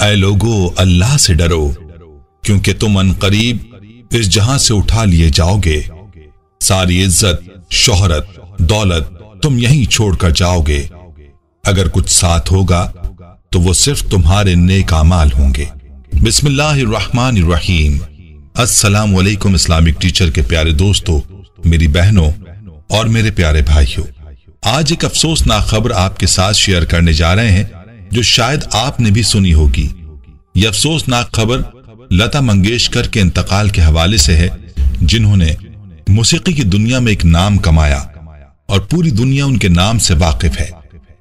ऐ लोगो, अल्लाह से डरो, क्योंकि तुम अनकरीब इस जहां से उठा लिए जाओगे। सारी इज्जत, शोहरत, दौलत तुम यहीं छोड़कर जाओगे। अगर कुछ साथ होगा तो वो सिर्फ तुम्हारे नेक अमाल होंगे। बिस्मिल्लाहिर्रहमानिर्रहीम। अस्सलाम वालेकुम इस्लामिक टीचर के प्यारे दोस्तों, मेरी बहनों और मेरे प्यारे भाइयों, आज एक अफसोसनाक खबर आपके साथ शेयर करने जा रहे हैं जो शायद आपने भी सुनी होगी। यह अफसोसनाक खबर लता मंगेशकर के इंतकाल के हवाले से है, जिन्होंने मौसीकी की दुनिया में एक नाम कमाया और पूरी दुनिया उनके नाम से वाकिफ है।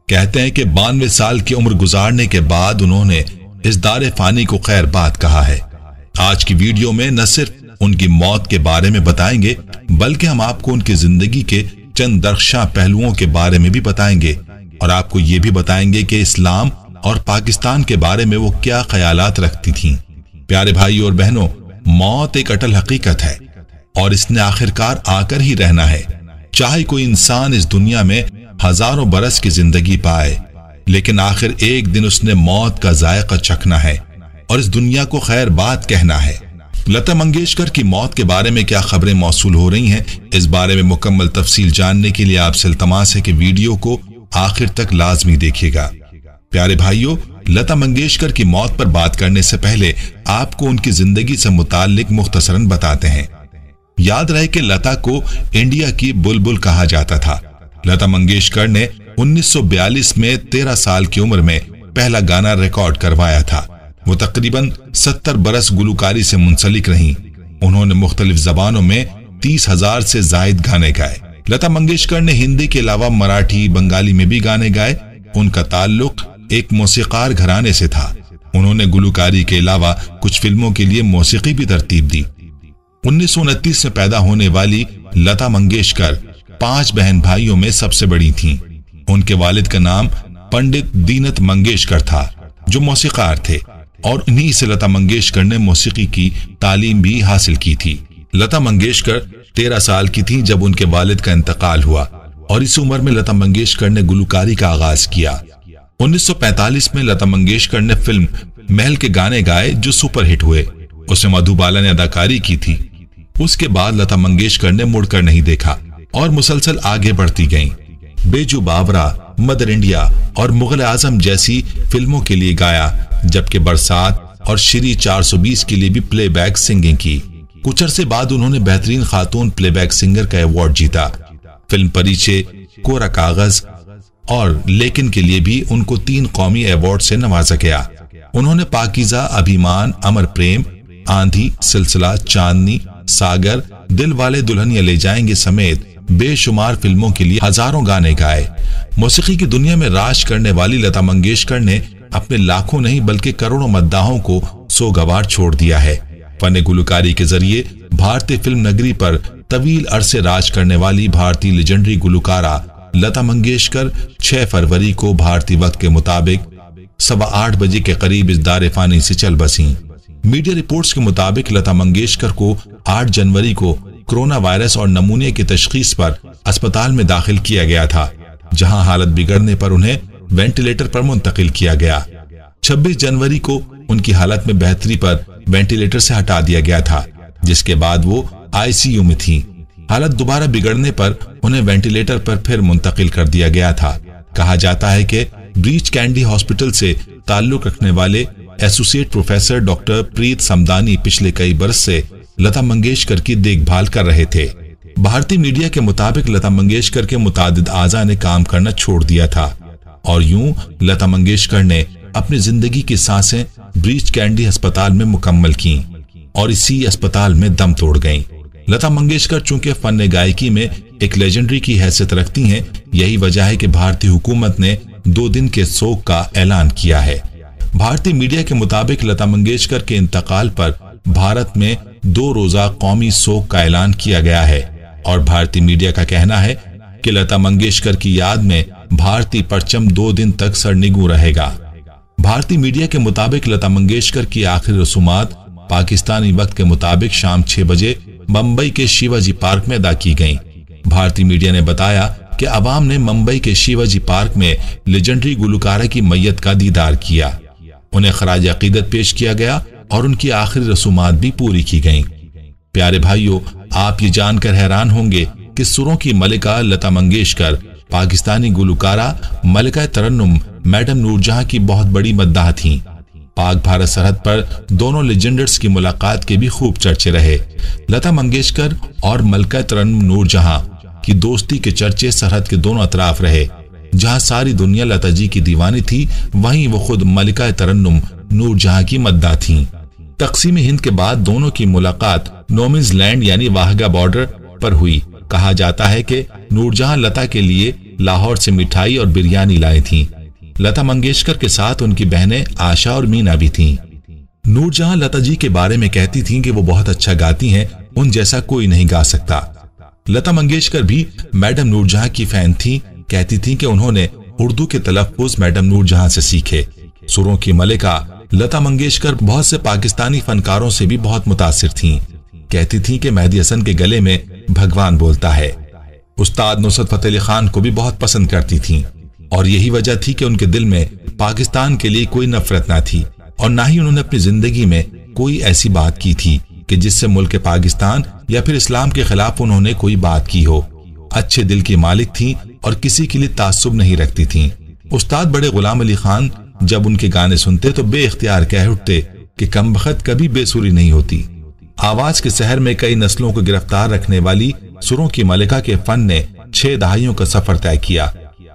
कहते हैं कि 92 साल की उम्र गुजारने के बाद उन्होंने इस दारे फानी को खैर बात कहा है। आज की वीडियो में न सिर्फ उनकी मौत के बारे में बताएंगे, बल्कि हम आपको उनकी जिंदगी के चंद दरख्शां पहलुओं के बारे में भी बताएंगे और आपको ये भी बताएंगे कि इस्लाम और पाकिस्तान के बारे में वो क्या ख्यालात रखती थीं। प्यारे भाइयों और बहनों, मौत एक अटल हकीकत है और इसने आखिरकार आकर ही रहना है। चाहे कोई इंसान इस दुनिया में हजारों बरस की जिंदगी पाए, लेकिन आखिर एक दिन उसने मौत का जायका चखना है और इस दुनिया को खैर बात कहना है। लता मंगेशकर की मौत के बारे में क्या खबरें मौसूल हो रही हैं, इस बारे में मुकम्मल तफसील जानने के लिए आपसे इल्तमास है कि वीडियो को आखिर तक लाजमी देखिएगा। प्यारे भाइयों, लता मंगेशकर की मौत पर बात करने से पहले आपको उनकी जिंदगी से मुताल्लिक मुख्तसरन बताते हैं। याद रहे कि लता को इंडिया की बुलबुल कहा जाता था। लता मंगेशकर ने 1942 में 13 साल की उम्र में पहला गाना रिकॉर्ड करवाया था। वो तकरीबन 70 बरस गुलकारी से मुंसलिक रहीं। उन्होंने मुख्तलिफ जबानों में 30,000 से जायद गाने गाए। लता मंगेशकर ने हिंदी के अलावा मराठी, बंगाली में भी गाने गाए। उनका ताल्लुक एक मौसीकार घराने से था। उन्होंने गुलकारी के अलावा कुछ फिल्मों के लिए मौसीकी भी तरतीब दी। 1929 में पैदा होने वाली लता मंगेशकर 5 बहन भाइयों में सबसे बड़ी थीं। उनके वालिद का नाम पंडित दीनत मंगेशकर था, जो मौसीकार थे, और इन्हीं से लता मंगेशकर ने मौसीकी की तालीम भी हासिल की थी। लता मंगेशकर 13 साल की थीं जब उनके वालिद का इंतकाल हुआ और इस उम्र में लता मंगेशकर ने गुलकारी का आगाज किया। 1945 में लता मंगेशकर ने फिल्म महल के गाने गाए, जो सुपरहिट हुए। उसमें मधुबाला ने अदाकारी की थी। उसके बाद लता मंगेशकर ने मुड़कर नहीं देखा और मुसलसल आगे बढ़ती गईं। बेजू बावरा, मदर इंडिया और मुगल आजम जैसी फिल्मों के लिए गाया, जबकि बरसात और श्री 420 के लिए भी प्लेबैक सिंगिंग की। कुछ अरसे बाद उन्होंने बेहतरीन खातून प्लेबैक सिंगर का अवार्ड जीता। फिल्म परिचे, कोरा कागज और लेकिन के लिए भी उनको 3 कौमी अवार्ड से नवाजा गया। उन्होंने पाकीज़ा, अभिमान, अमर प्रेम, आंधी, सिलसिला, चांदनी, सागर, दिल वाले दुल्हनिया ले जाएंगे समेत बेशुमार फिल्मों के लिए हजारों गाने गाए। मौसीकी की दुनिया में राज करने वाली लता मंगेशकर ने अपने लाखों नहीं बल्कि करोड़ों मद्दाहों को सोगवार छोड़ दिया है। फन गुलकारी के जरिए भारतीय फिल्म नगरी पर तवील अरसे राज करने वाली भारतीय लेजेंडरी गुलकारा लता मंगेशकर 6 फरवरी को भारतीय वक्त के मुताबिक 8:15 बजे के करीब इस दारे फानी से चल बसी। मीडिया रिपोर्ट्स के मुताबिक लता मंगेशकर को 8 जनवरी को कोरोना वायरस और नमूने की तशखीस पर अस्पताल में दाखिल किया गया था, जहां हालत बिगड़ने पर उन्हें वेंटिलेटर पर मुंतकिल किया गया। 26 जनवरी को उनकी हालत में बेहतरी पर वेंटिलेटर से हटा दिया गया था, जिसके बाद वो आईसीयू में थी। हालत दोबारा बिगड़ने पर उन्हें वेंटिलेटर पर फिर मुंतकिल कर दिया गया था। कहा जाता है कि ब्रीच कैंडी हॉस्पिटल से ताल्लुक रखने वाले एसोसिएट प्रोफेसर डॉक्टर प्रीत समदानी पिछले कई बरस से लता मंगेशकर की देखभाल कर रहे थे। भारतीय मीडिया के मुताबिक लता मंगेशकर के मुतादिद आज़ा ने काम करना छोड़ दिया था और यूं लता मंगेशकर ने अपनी जिंदगी की सांसें ब्रीच कैंडी अस्पताल में मुकम्मल की और इसी अस्पताल में दम तोड़ गईं। लता मंगेशकर चूंकि फन गायकी में एक लेजेंडरी की हैसियत रखती हैं, यही वजह है कि भारतीय हुकूमत ने 2 दिन के शोक का ऐलान किया है। भारतीय मीडिया के मुताबिक लता मंगेशकर के इंतकाल पर भारत में 2 रोजा कौमी शोक का ऐलान किया गया है और भारतीय मीडिया का कहना है कि लता मंगेशकर की याद में भारतीय परचम 2 दिन तक सरनिगू रहेगा। भारतीय मीडिया के मुताबिक लता मंगेशकर की आखिरी रसूमात पाकिस्तानी वक्त के मुताबिक शाम 6 बजे मुंबई के शिवाजी पार्क में अदा की गईं। भारतीय मीडिया ने बताया कि अवाम ने मुंबई के शिवाजी पार्क में लेजेंडरी गुलकारा की मैयत का दीदार किया। उन्हें खराज अकीदत पेश किया गया और उनकी आखिरी रसूमात भी पूरी की गईं। प्यारे भाइयों, आप ये जानकर हैरान होंगे कि सुरों की मलिका लता मंगेशकर पाकिस्तानी गुलकारा मलिका तरन्नुम मैडम नूरजहां की बहुत बड़ी मद्दाह थीं। पाक भारत सरहद पर दोनों लेजेंडर्स की मुलाकात के भी खूब चर्चे रहे। लता मंगेशकर और मलिका तरन्नुम नूरजहां की दोस्ती के चर्चे सरहद के दोनों अतराफ रहे। जहां सारी दुनिया लता जी की दीवानी थी, वहीं वो खुद मलिका तरन्नुम नूरजहां की मद्दाह थीं। तकसीम हिंद के बाद दोनों की मुलाकात नोमिन्स लैंड यानी वाहगा बॉर्डर पर हुई। कहा जाता है कि नूरजहां लता के लिए लाहौर से मिठाई और बिरयानी लाई थीं। लता मंगेशकर के साथ उनकी बहनें आशा और मीना भी थीं। नूरजहां लता जी के बारे में कहती थीं कि वो बहुत अच्छा गाती हैं, उन जैसा कोई नहीं गा सकता। लता मंगेशकर भी मैडम नूरजहां की फैन थीं। कहती थीं कि उन्होंने उर्दू के तलफ्फुज़ मैडम नूरजहां से सीखे। सुरों की मलिका लता मंगेशकर बहुत से पाकिस्तानी फनकारों से भी बहुत मुतासिर थीं। कहती थीं कि मेहदी हसन के गले में भगवान बोलता है। उस्ताद नुसरत फतेह अली खान को भी बहुत पसंद करती थीं और यही वजह थी कि उनके दिल में पाकिस्तान के लिए कोई नफरत ना थी और ना ही उन्होंने अपनी जिंदगी में कोई ऐसी बात की थी कि जिससे मुल्क पाकिस्तान या फिर इस्लाम के खिलाफ उन्होंने कोई बात की हो। अच्छे दिल की मालिक थीं और किसी के लिए तासुब नहीं रखती थीं। उस्ताद बड़े गुलाम अली खान जब उनके गाने सुनते तो बेइख्तियार कह उठते कि कमबख्त कभी बेसुरी नहीं होती। आवाज के शहर में कई नस्लों को गिरफ्तार रखने वाली सुरों की मलिका के फन ने 6 दहाइयों का सफर तय किया।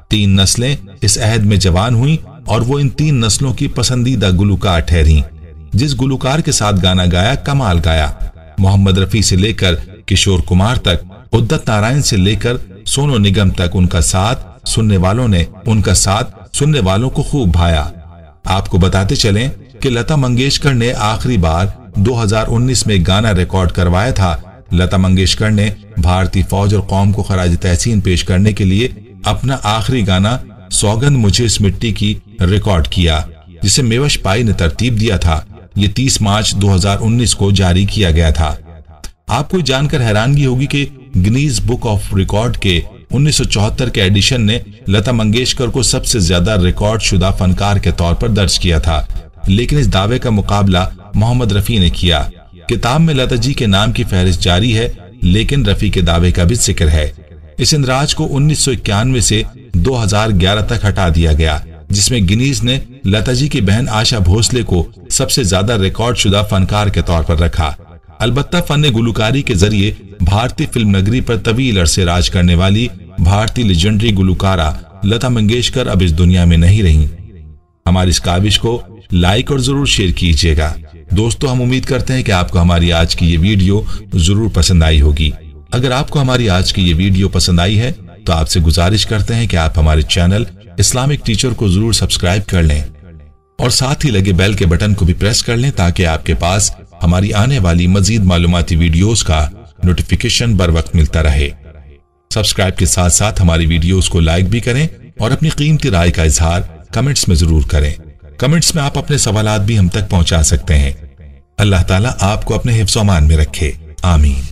3 नस्लें इस अहद में जवान हुई और वो इन 3 नस्लों की पसंदीदा गुलकार ठहरी। जिस गुलकार के साथ गाना गाया कमाल गाया। मोहम्मद रफी से लेकर किशोर कुमार तक, उदित नारायण से लेकर सोनू निगम तक उनका साथ सुनने वालों को खूब भाया। आपको बताते चलें कि लता मंगेशकर ने आखिरी बार 2019 में गाना रिकॉर्ड करवाया था। लता मंगेशकर ने भारतीय फौज और कौम को खराज तहसीन पेश करने के लिए अपना आखिरी गाना सौगंध मुझे इस मिट्टी की रिकॉर्ड किया, जिसे मेवश पाई ने तरतीब दिया था। ये 30 मार्च 2019 को जारी किया गया था। आपको जानकर हैरानगी होगी कि गिनीज बुक ऑफ रिकॉर्ड के 1974 के एडिशन ने लता मंगेशकर को सबसे ज्यादा रिकॉर्ड शुदा फनकार के तौर पर दर्ज किया था, लेकिन इस दावे का मुकाबला मोहम्मद रफी ने किया। किताब में लता जी के नाम की फहरिस्त जारी है, लेकिन रफी के दावे का भी जिक्र है। इस इंदराज को 1991 से 2011 तक हटा दिया गया, जिसमें गिनीज ने लता जी की बहन आशा भोसले को सबसे ज्यादा रिकॉर्ड शुदा फनकार के तौर पर रखा। अलबत्ता फन गुलकारी के जरिए भारतीय फिल्म नगरी पर तवील अरसे राज करने वाली भारतीय लेजेंडरी गुलकारा लता मंगेशकर अब इस दुनिया में नहीं रही। हमारी इस काविश को लाइक और जरूर शेयर कीजिएगा। दोस्तों, हम उम्मीद करते हैं कि आपको हमारी आज की ये वीडियो जरूर पसंद आई होगी। अगर आपको हमारी आज की ये वीडियो पसंद आई है तो आपसे गुजारिश करते हैं कि आप हमारे चैनल इस्लामिक टीचर को जरूर सब्सक्राइब कर लें और साथ ही लगे बेल के बटन को भी प्रेस कर लें, ताकि आपके पास हमारी आने वाली मजीद मालूमाती वीडियोस का नोटिफिकेशन बर वक्त मिलता रहे। सब्सक्राइब के साथ साथ हमारी वीडियोस को लाइक भी करें और अपनी कीमती राय का इजहार कमेंट्स में जरूर करें। कमेंट्स में आप अपने सवालात भी हम तक पहुंचा सकते हैं। अल्लाह ताला आपको अपने हिफ्ज़-ओ-अमान में रखे। आमीन।